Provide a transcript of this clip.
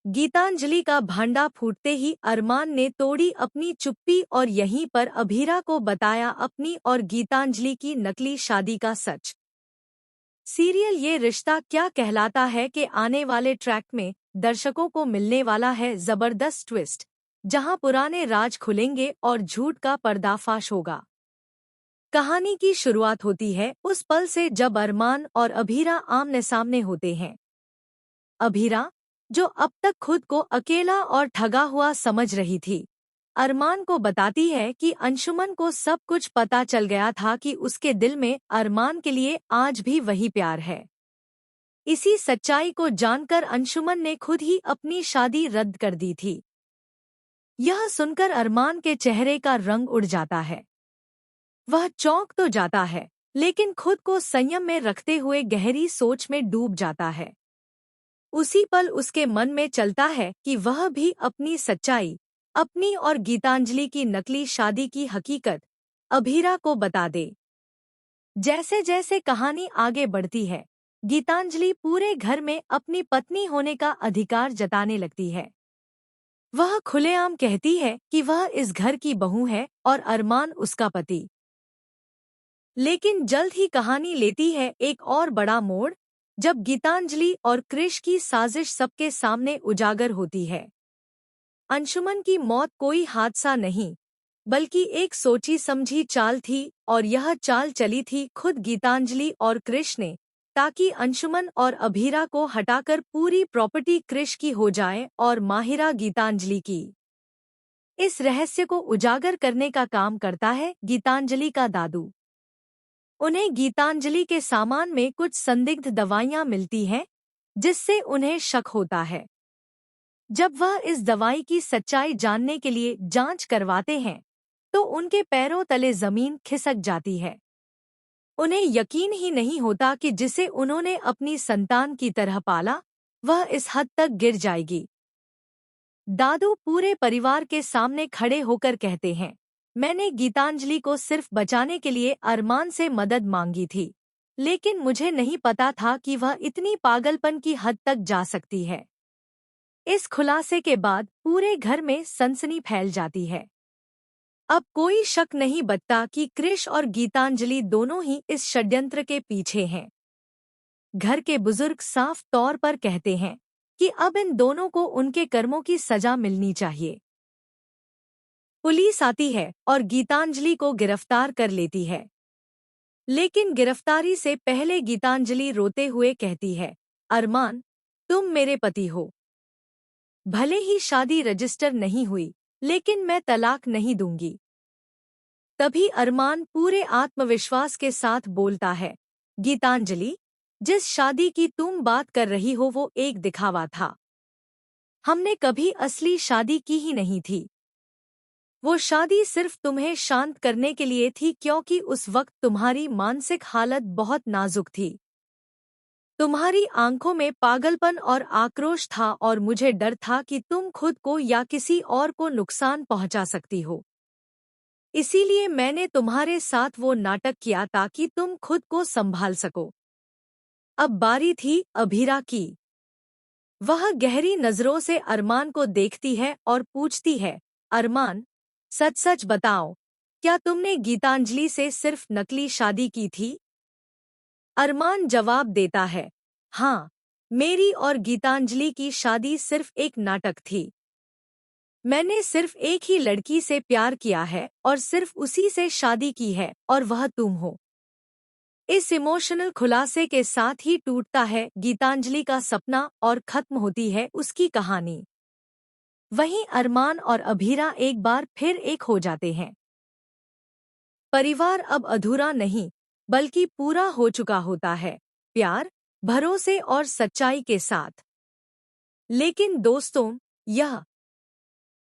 गीतांजलि का भांडा फूटते ही अरमान ने तोड़ी अपनी चुप्पी और यहीं पर अभीरा को बताया अपनी और गीतांजलि की नकली शादी का सच। सीरियल ये रिश्ता क्या कहलाता है कि आने वाले ट्रैक में दर्शकों को मिलने वाला है जबरदस्त ट्विस्ट, जहां पुराने राज खुलेंगे और झूठ का पर्दाफाश होगा। कहानी की शुरुआत होती है उस पल से जब अरमान और अभीरा आमने सामने होते हैं। अभीरा, जो अब तक खुद को अकेला और ठगा हुआ समझ रही थी, अरमान को बताती है कि अंशुमन को सब कुछ पता चल गया था कि उसके दिल में अरमान के लिए आज भी वही प्यार है। इसी सच्चाई को जानकर अंशुमन ने खुद ही अपनी शादी रद्द कर दी थी। यह सुनकर अरमान के चेहरे का रंग उड़ जाता है। वह चौंक तो जाता है, लेकिन खुद को संयम में रखते हुए गहरी सोच में डूब जाता है। उसी पल उसके मन में चलता है कि वह भी अपनी सच्चाई, अपनी और गीतांजलि की नकली शादी की हकीकत अभीरा को बता दे। जैसे जैसे कहानी आगे बढ़ती है, गीतांजलि पूरे घर में अपनी पत्नी होने का अधिकार जताने लगती है। वह खुलेआम कहती है कि वह इस घर की बहू है और अरमान उसका पति। लेकिन जल्द ही कहानी लेती है एक और बड़ा मोड़, जब गीतांजलि और क्रिश की साजिश सबके सामने उजागर होती है। अंशुमन की मौत कोई हादसा नहीं, बल्कि एक सोची समझी चाल थी, और यह चाल चली थी खुद गीतांजलि और क्रिश ने, ताकि अंशुमन और अभीरा को हटाकर पूरी प्रॉपर्टी क्रिश की हो जाए और माहिरा गीतांजलि की। इस रहस्य को उजागर करने का काम करता है गीतांजलि का दादू। उन्हें गीतांजलि के सामान में कुछ संदिग्ध दवाइयां मिलती हैं, जिससे उन्हें शक होता है। जब वह इस दवाई की सच्चाई जानने के लिए जांच करवाते हैं, तो उनके पैरों तले जमीन खिसक जाती है। उन्हें यकीन ही नहीं होता कि जिसे उन्होंने अपनी संतान की तरह पाला, वह इस हद तक गिर जाएगी। दादू पूरे परिवार के सामने खड़े होकर कहते हैं, मैंने गीतांजलि को सिर्फ बचाने के लिए अरमान से मदद मांगी थी, लेकिन मुझे नहीं पता था कि वह इतनी पागलपन की हद तक जा सकती है। इस खुलासे के बाद पूरे घर में सनसनी फैल जाती है। अब कोई शक नहीं बचता कि क्रिश और गीतांजलि दोनों ही इस षड्यंत्र के पीछे हैं। घर के बुजुर्ग साफ तौर पर कहते हैं कि अब इन दोनों को उनके कर्मों की सजा मिलनी चाहिए। पुलिस आती है और गीतांजलि को गिरफ्तार कर लेती है, लेकिन गिरफ्तारी से पहले गीतांजलि रोते हुए कहती है, अरमान, तुम मेरे पति हो। भले ही शादी रजिस्टर नहीं हुई, लेकिन मैं तलाक नहीं दूंगी। तभी अरमान पूरे आत्मविश्वास के साथ बोलता है, गीतांजलि, जिस शादी की तुम बात कर रही हो वो एक दिखावा था। हमने कभी असली शादी की ही नहीं थी। वो शादी सिर्फ तुम्हें शांत करने के लिए थी, क्योंकि उस वक्त तुम्हारी मानसिक हालत बहुत नाजुक थी। तुम्हारी आंखों में पागलपन और आक्रोश था और मुझे डर था कि तुम खुद को या किसी और को नुकसान पहुंचा सकती हो। इसीलिए मैंने तुम्हारे साथ वो नाटक किया ताकि तुम खुद को संभाल सको। अब बारी थी अभीरा की। वह गहरी नजरों से अरमान को देखती है और पूछती है, अरमान, सच सच बताओ, क्या तुमने गीतांजलि से सिर्फ नकली शादी की थी? अरमान जवाब देता है, हाँ, मेरी और गीतांजलि की शादी सिर्फ एक नाटक थी। मैंने सिर्फ एक ही लड़की से प्यार किया है और सिर्फ उसी से शादी की है, और वह तुम हो। इस इमोशनल खुलासे के साथ ही टूटता है गीतांजलि का सपना और खत्म होती है उसकी कहानी। वहीं अरमान और अभीरा एक बार फिर एक हो जाते हैं। परिवार अब अधूरा नहीं, बल्कि पूरा हो चुका होता है, प्यार, भरोसे और सच्चाई के साथ। लेकिन दोस्तों, यह